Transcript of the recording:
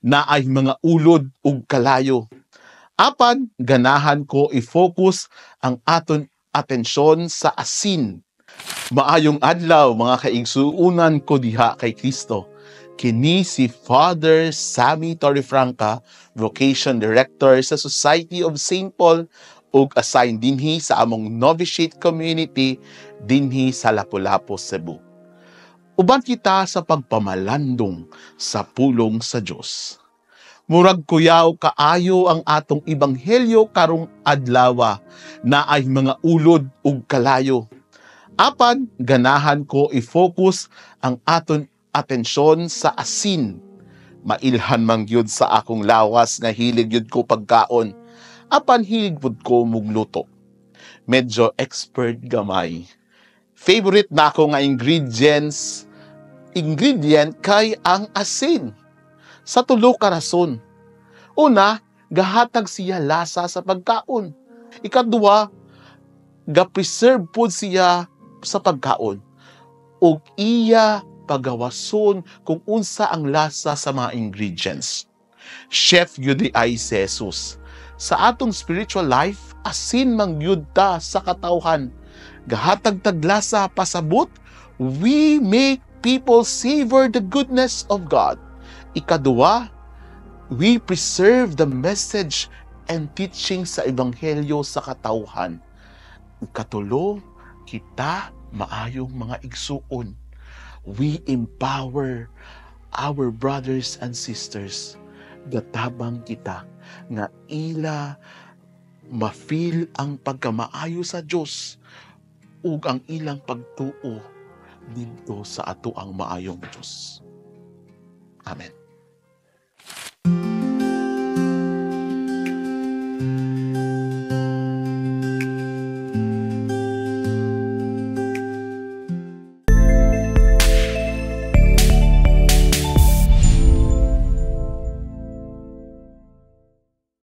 na ay mga ulod ug kalayo. Apan ganahan ko i-focus ang aton atensyon sa asin. Maayong adlaw mga kaigsuunan ko diha kay Kristo. Kini si Father Sammy Torrefranca, Vocation Director sa Society of St. Paul ug assigned dinhi sa among novitiate community dinhi sa Lapu-Lapu, Cebu. Uban kita sa pagpamalandong sa pulong sa Dios. Murag kuyaw kaayo ang atong ebanghelyo karong adlaw na ay mga ulod ug kalayo. Apan ganahan ko i-focus ang aton atensyon sa asin. Mailhan man gyud sa akong lawas nga hilig gyud ko pagkaon. Apan hilig pud ko mugluto. Medyo expert gamay. Favorite na ako nga ingredient kay ang asin. Sa tulo ka rason. Una, gahatag siya lasa sa pagkaon. Ikaduha, ga-preserve po siya sa pagkaon. Ug iya pagawason kung unsa ang lasa sa mga ingredients. Chef yun ay si Jesus. Sa atong spiritual life, asin mang yun ta sa katawhan. Gahatag taglasa pasabot, we make people savor the goodness of God. Ikaduha, we preserve the message and teaching sa ebanghelyo sa katawhan. Ikatulo, kita maayong mga igsuon. We empower our brothers and sisters. Gatabang kita nga ila ma-feel ang pagkamaayo sa Dios ug ang ilang pagtuo dito sa ato ang maayong Dios. Amen.